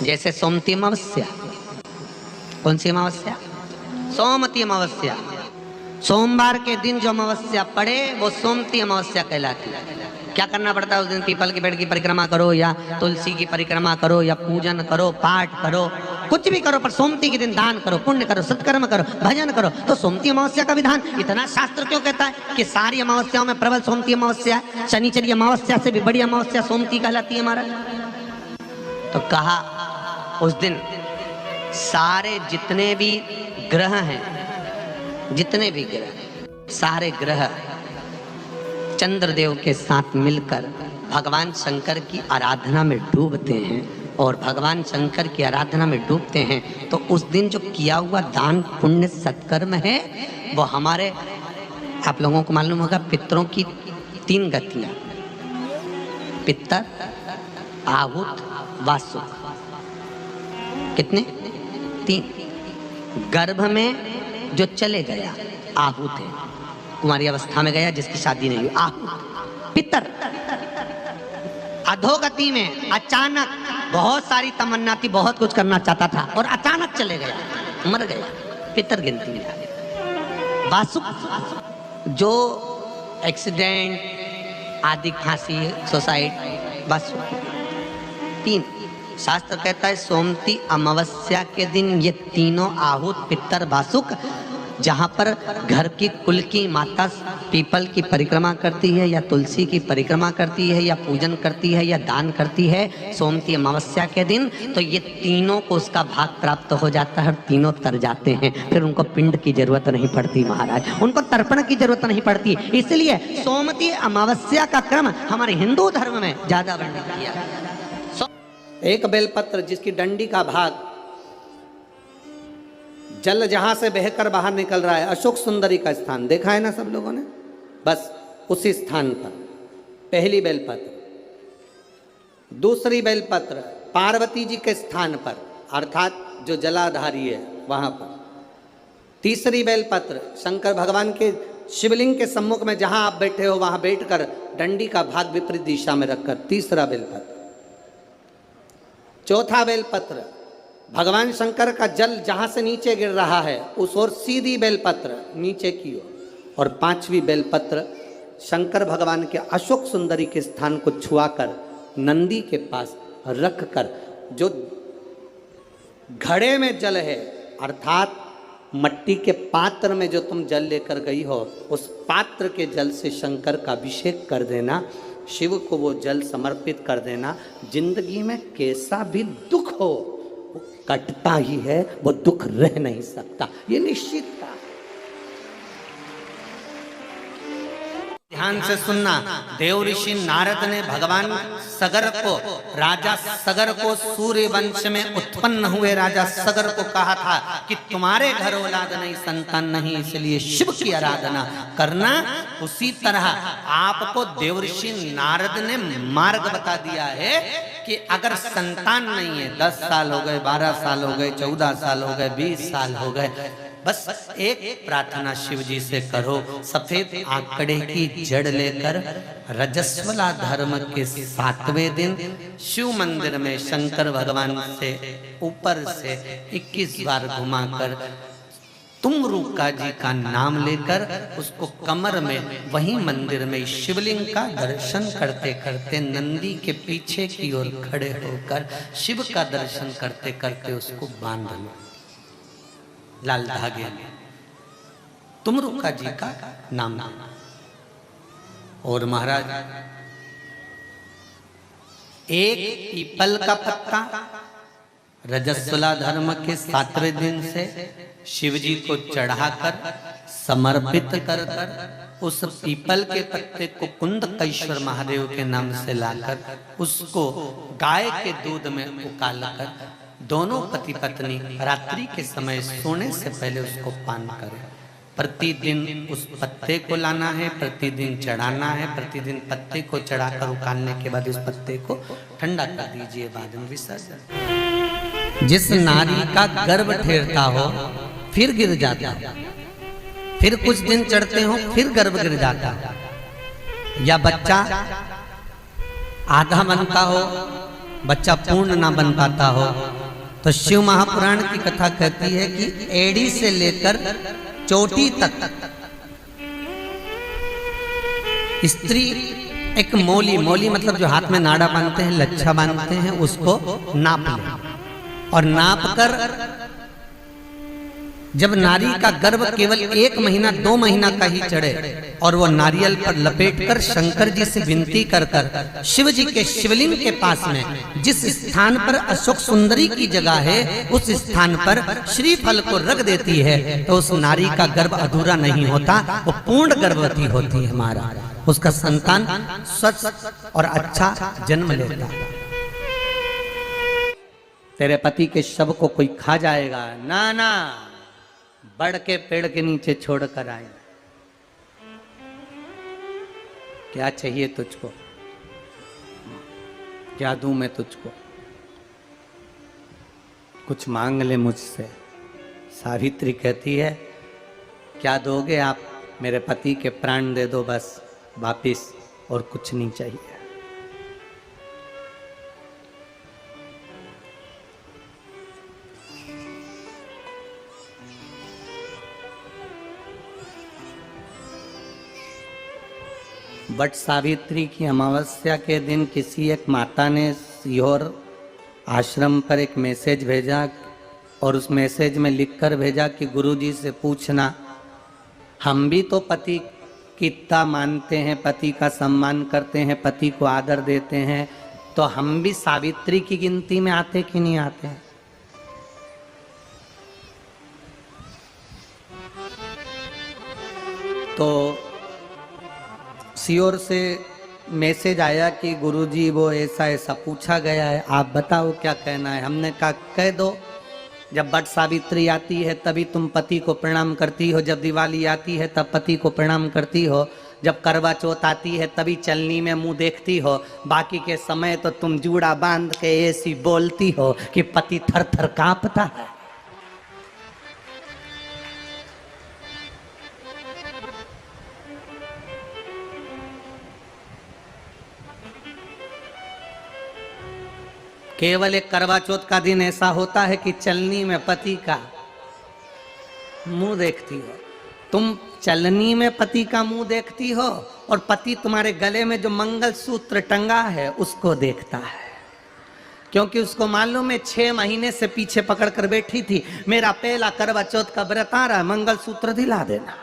जैसे सोमती अमावस्या, कौन सी अमावस्या? सोमती अमावस्या। सोमवार के दिन जो अमावस्या पड़े वो सोमती अमावस्या कहलाती है। क्या करना पड़ता है उस दिन? पीपल के पेड़ की परिक्रमा करो या तुलसी की परिक्रमा करो या पूजन करो, पाठ करो, कुछ भी करो, पर सोमती के दिन दान करो, पुण्य करो, सत्कर्म करो, भजन करो। तो सोमती अमावस्या का विधान इतना शास्त्र क्यों कहता है कि सारी अमावस्याओं में प्रबल सोमती अमावस्या है? शनिचरी अमावस्या से भी बड़ी अमावस्या सोमती कहलाती है हमारा। तो कहा उस दिन सारे जितने भी ग्रह हैं, जितने भी ग्रह, सारे ग्रह चंद्रदेव के साथ मिलकर भगवान शंकर की आराधना में डूबते हैं। और भगवान शंकर की आराधना में डूबते हैं तो उस दिन जो किया हुआ दान पुण्य सत्कर्म है वो हमारे, आप लोगों को मालूम होगा, पितरों की 3 गतियां, पितर, आहुत, वासुक। कितने? 3। गर्भ में जो चले गया आहुत है, कुमारी अवस्था में गया जिसकी शादी नहीं हुई, आहुत। पितर अधोगति में अचानक बहुत सारी तमन्ना थी, बहुत कुछ करना चाहता था और अचानक चले गया, मर गया, पितर गिनती में आ गया। वासुक जो एक्सीडेंट आदि, फांसी, सुसाइड, वासुक। 3 शास्त्र कहता है सोमती अमावस्या के दिन ये तीनों आहुत, पितर, वासुक, जहाँ पर घर की कुल की माता पीपल की परिक्रमा करती है या तुलसी की परिक्रमा करती है या पूजन करती है या दान करती है सोमती अमावस्या के दिन, तो ये तीनों को उसका भाग प्राप्त हो जाता है, तीनों तर जाते हैं। फिर उनको पिंड की जरूरत नहीं पड़ती महाराज, उनको तर्पण की जरूरत नहीं पड़ती। इसलिए सोमती अमावस्या का क्रम हमारे हिंदू धर्म में ज्यादा वर्णित किया। एक बेलपत्र जिसकी डंडी का भाग जल जहां से बहकर बाहर निकल रहा है, अशोक सुंदरी का स्थान देखा है ना सब लोगों ने, बस उसी स्थान पर पहली बेलपत्र। दूसरी बेलपत्र पार्वती जी के स्थान पर, अर्थात जो जलाधारी है वहां पर। तीसरी बेलपत्र शंकर भगवान के शिवलिंग के सम्मुख में जहां आप बैठे हो वहां बैठकर डंडी का भाग विपरीत दिशा में रखकर, तीसरा बेलपत्र। चौथा बेलपत्र भगवान शंकर का जल जहां से नीचे गिर रहा है उस ओर सीधी बेलपत्र नीचे की ओर। और 5वीं बेलपत्र शंकर भगवान के अशोक सुंदरी के स्थान को छुआकर नंदी के पास रखकर, जो घड़े में जल है अर्थात मट्टी के पात्र में जो तुम जल लेकर गई हो उस पात्र के जल से शंकर का अभिषेक कर देना, शिव को वो जल समर्पित कर देना। जिंदगी में कैसा भी दुख हो वो कटता ही है, वो दुख रह नहीं सकता, ये निश्चित था। ध्यान से सुनना, देव ऋषि नारद ने भगवान सगर को, राजा सगर को, सूर्य वंश में उत्पन्न हुए राजा सगर को कहा था कि तुम्हारे घर औलाद नहीं, संतान नहीं, इसलिए शिव की आराधना करना। उसी तरह आपको देव ऋषि नारद ने मार्ग बता दिया है कि अगर संतान नहीं है, 10 साल हो गए, 12 साल हो गए, 14 साल हो गए, 20 साल हो गए, बस एक प्रार्थना शिव जी से करो। सफेद आंकड़े की जड़ लेकर रजस्वला धर्म के 7वें दिन शिव मंदिर में शंकर भगवान से ऊपर से 21 बार घुमाकर तुमरुका जी का नाम लेकर उसको कमर में वही मंदिर में शिवलिंग का दर्शन करते करते नंदी के पीछे की ओर खड़े होकर शिव का दर्शन करते करते उसको बांध लो लाल धागे में, तुमरुका जी का नाम। और महाराज एक पीपल का पत्ता रजस्वला धर्म के 7वें दिन से शिव जी को चढ़ाकर समर्पित कर कर उस पीपल के पत्ते को कुंदकेश्वर महादेव के नाम से लाकर उसको गाय के दूध में उकालकर दोनों पति पत्नी रात्रि के समय सोने से पहले उसको पान करें। प्रतिदिन उस पत्ते को लाना है, प्रतिदिन चढ़ाना है, प्रतिदिन पत्ते को चढ़ाकर उकालने के बाद उस पत्ते को ठंडा कर दीजिए, बाद में विसर्जन। जिस नारी का गर्भ ठेरता हो फिर गिर जाता हो, फिर कुछ दिन चढ़ते हो फिर गर्भ गिर जाता हो, या बच्चा आधा बनता हो बच्चा पूर्ण ना बन पाता हो, तो शिव महापुराण की कथा कहती है कि एड़ी से लेकर चोटी तक स्त्री एक मौली, मौली मतलब जो हाथ में नाड़ा बांधते हैं, लच्छा बांधते हैं, उसको नाप ले और नाप कर जब नारी का गर्भ केवल 1 महीना 2 महीना का ही चढ़े और वो नारियल पर लपेटकर शंकर जी से विनती कर कर शिव जी के शिवलिंग के पास में जिस स्थान पर अशोक सुंदरी की जगह है उस स्थान पर श्रीफल को रख देती है, तो उस नारी का गर्भ अधूरा नहीं होता, वो पूर्ण गर्भवती होती है। हमारा उसका संतान स्वच्छ और अच्छा जन्म लेता है। तेरे पति के शव को कोई खा जाएगा ना, ना, बढ़ के पेड़ के नीचे छोड़कर आए। क्या चाहिए तुझको, क्या दूं मैं तुझको, कुछ मांग ले मुझसे। सावित्री कहती है क्या दोगे आप, मेरे पति के प्राण दे दो बस वापिस, और कुछ नहीं चाहिए। बट सावित्री की अमावस्या के दिन किसी एक माता ने सीहोर आश्रम पर एक मैसेज भेजा और उस मैसेज में लिखकर भेजा कि गुरुजी से पूछना, हम भी तो पति की इतना मानते हैं, पति का सम्मान करते हैं, पति को आदर देते हैं, तो हम भी सावित्री की गिनती में आते कि नहीं आते हैं? तो सीहोर से मैसेज आया कि गुरुजी वो ऐसा ऐसा पूछा गया है, आप बताओ क्या कहना है। हमने कहा कह दो, जब बट सावित्री आती है तभी तुम पति को प्रणाम करती हो, जब दिवाली आती है तब पति को प्रणाम करती हो, जब करवा चौथ आती है तभी चलनी में मुंह देखती हो, बाकी के समय तो तुम जूड़ा बांध के ऐसी बोलती हो कि पति थर थर कांपता है। केवल एक करवा चौथ का दिन ऐसा होता है कि चलनी में पति का मुंह देखती हो। तुम चलनी में पति का मुंह देखती हो और पति तुम्हारे गले में जो मंगल सूत्र टंगा है उसको देखता है, क्योंकि उसको मालूम है 6 महीने से पीछे पकड़ कर बैठी थी, मेरा पहला करवा चौथ का व्रत आ रहा है, मंगल सूत्र दिला देना,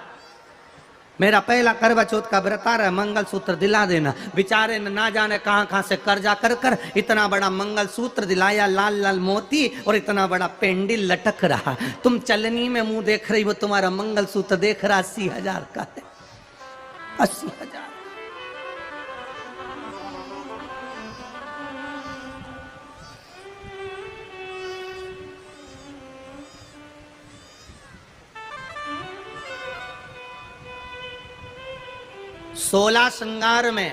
मेरा पहला करवा चौथ का व्रत आ रहा है, मंगल सूत्र दिला देना। बेचारे ने ना जाने कहां से कर्जा कर कर इतना बड़ा मंगल सूत्र दिलाया, लाल लाल मोती और इतना बड़ा पेंडिल लटक रहा। तुम चलनी में मुंह देख रही हो, तुम्हारा मंगल सूत्र देख रहा 80,000 का है, 80,000। सोलह श्रृंगार में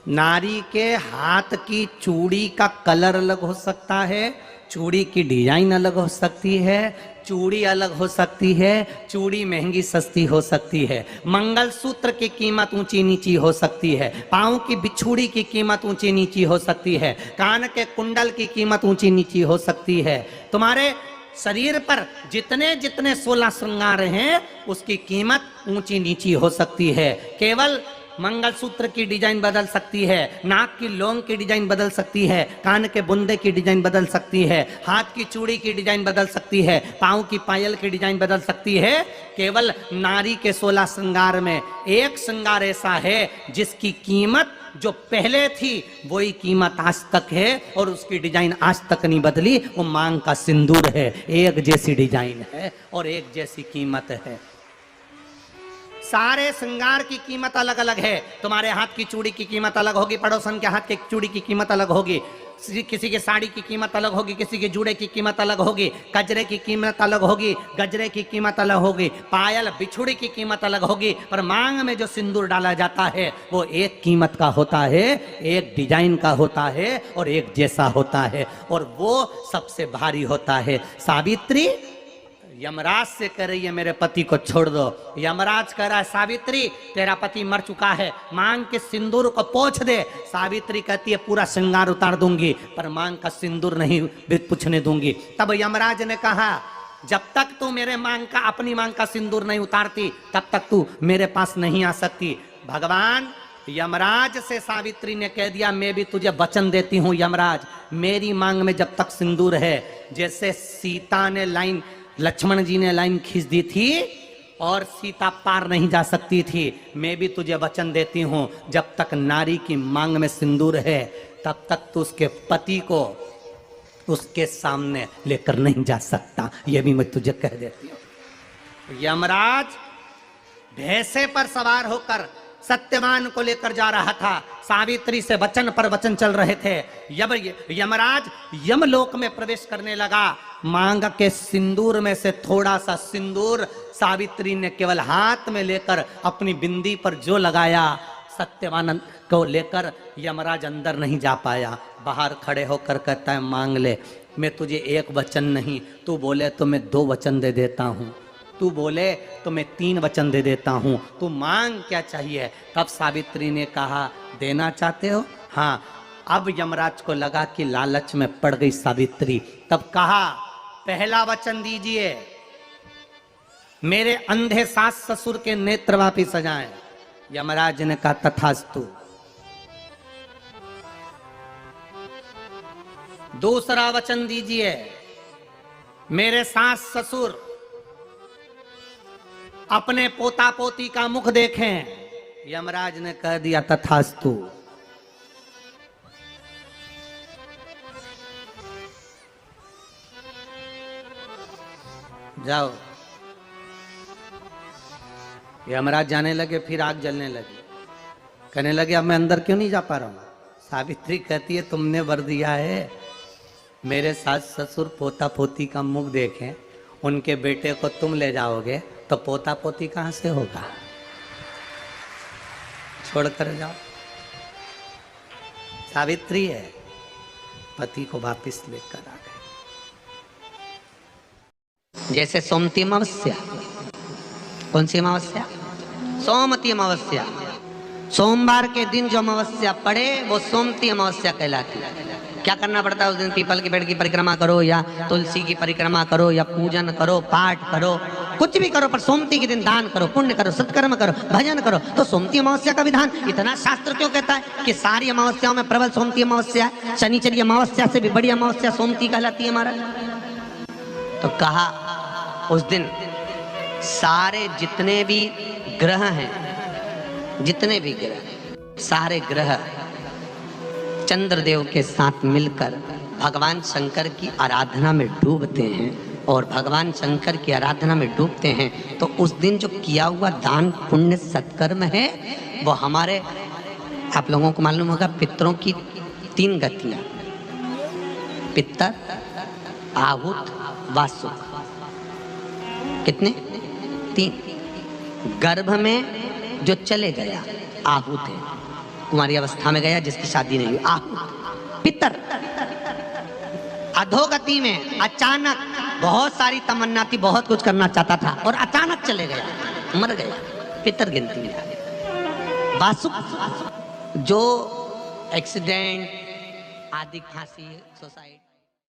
नारी के हाथ की चूड़ी का कलर अलग हो सकता है, चूड़ी की डिजाइन अलग हो सकती है, चूड़ी अलग हो सकती है, चूड़ी महंगी सस्ती हो सकती है, मंगलसूत्र की कीमत ऊंची नीची हो सकती है, पाँव की बिछुड़ी की कीमत ऊंची नीची हो सकती है, कान के कुंडल की कीमत ऊंची नीची हो सकती है। तुम्हारे शरीर पर जितने जितने 16 श्रृंगार हैं उसकी कीमत ऊंची नीची हो सकती है। केवल मंगलसूत्र की डिजाइन बदल सकती है, नाक की लौंग की डिजाइन बदल सकती है, कान के बुंदे की डिजाइन बदल सकती है, हाथ की चूड़ी की डिजाइन बदल सकती है, पाँव की पायल की डिजाइन बदल सकती है। केवल नारी के 16 श्रृंगार में एक श्रृंगार ऐसा है जिसकी कीमत जो पहले थी वही कीमत आज तक है और उसकी डिजाइन आज तक नहीं बदली। वो मांग का सिंदूर है, एक जैसी डिजाइन है और एक जैसी कीमत है। सारे श्रृंगार की कीमत अलग अलग है। तुम्हारे हाथ की चूड़ी की कीमत अलग होगी, पड़ोसन के हाथ की चूड़ी की कीमत अलग होगी, किसी के साड़ी की कीमत अलग होगी, किसी के जूड़े की कीमत अलग होगी, गजरे की कीमत अलग होगी, गजरे की कीमत अलग होगी, पायल बिछुड़ी की कीमत अलग होगी, पर मांग में जो सिंदूर डाला जाता है वो एक कीमत का होता है, एक डिजाइन का होता है और एक जैसा होता है और वो सबसे भारी होता है। सावित्री यमराज से कह रही है मेरे पति को छोड़ दो। यमराज कह रहा है सावित्री तेरा पति मर चुका है, मांग के सिंदूर को पोंछ दे। सावित्री कहती है पूरा श्रृंगार उतार दूंगी पर मांग का सिंदूर नहीं पूछने दूंगी। तब यमराज ने कहा जब तक तू मेरे अपनी मांग का सिंदूर नहीं उतारती तब तक तू मेरे पास नहीं आ सकती। भगवान यमराज से सावित्री ने कह दिया मैं भी तुझे वचन देती हूं यमराज, मेरी मांग में जब तक सिंदूर है, जैसे सीता ने लाइन, लक्ष्मण जी ने लाइन खींच दी थी और सीता पार नहीं जा सकती थी, मैं भी तुझे वचन देती हूं जब तक नारी की मांग में सिंदूर है तब तक तू उसके पति को उसके सामने लेकर नहीं जा सकता, यह भी मैं तुझे कह देती हूं। यमराज भैंसे पर सवार होकर सत्यवान को लेकर जा रहा था। सावित्री से वचन पर वचन चल रहे थे। यमराज यमलोक में प्रवेश करने लगा। मांग के सिंदूर में से थोड़ा सा सिंदूर सावित्री ने केवल हाथ में लेकर अपनी बिंदी पर जो लगाया, सत्यवान को लेकर यमराज अंदर नहीं जा पाया। बाहर खड़े होकर कहता है मांग ले, मैं तुझे एक वचन नहीं, तू बोले तो मैं 2 वचन दे देता हूं, तू बोले तो मैं 3 वचन दे देता हूं, तू मांग क्या चाहिए। तब सावित्री ने कहा देना चाहते हो? हाँ। अब यमराज को लगा कि लालच में पड़ गई सावित्री। तब कहा पहला वचन दीजिए, मेरे अंधे सास ससुर के नेत्र वापिस आ जाएं। यमराज ने कहा तथास्तु। दूसरा वचन दीजिए, मेरे सास ससुर अपने पोता पोती का मुख देखें। यमराज ने कह दिया तथास्तु। जाओ। यमराज जाने लगे, फिर आग जलने लगी। कहने लगे अब मैं अंदर क्यों नहीं जा पा रहा हूं। सावित्री कहती है तुमने वर दिया है मेरे सास ससुर पोता पोती का मुख देखें, उनके बेटे को तुम ले जाओगे तो पोता पोती कहां से होगा, छोड़कर जाओ। सावित्री है, पति को वापिस लेकर आ गए। जैसे सोमती अमावस्या, कौन सी अमावस्या? सोमती अमावस्या। सोमवार के दिन जो अमावस्या पड़े वो सोमती अमावस्या कहलाती है। क्या करना पड़ता है उस दिन? पीपल के पेड़ की परिक्रमा करो या तुलसी की परिक्रमा करो या पूजन करो, पाठ करो, कुछ भी करो, पर सोमती के दिन दान करो, पुण्य करो, सत्कर्म करो, भजन करो। तो सोमती अमावस्या का विधान इतना शास्त्र क्यों कहता है कि सारी अमावस्याओं में प्रबल सोमती अमावस्या है। शनिचरी अमावस्या से भी बड़ी अमावस्या सोमती कहलाती है हमारा। तो कहा उस दिन सारे जितने भी ग्रह हैं, जितने भी ग्रह, सारे ग्रह चंद्रदेव के साथ मिलकर भगवान शंकर की आराधना में डूबते हैं। और भगवान शंकर की आराधना में डूबते हैं तो उस दिन जो किया हुआ दान पुण्य सत्कर्म है वो हमारे, आप लोगों को मालूम होगा, पितरों की 3 गतियां, पितर, आहुत, वासुक। कितने? 3। गर्भ में जो चले गया आहुत है, कुमारी अवस्था में गया जिसकी शादी नहीं हुई, आहुत। पितर अधोगति में अचानक बहुत सारी तमन्ना थी, बहुत कुछ करना चाहता था और अचानक चले गया, मर गया, पितर गिनती में आ गया। वासुक जो एक्सीडेंट आदि, फांसी, सुसाइड।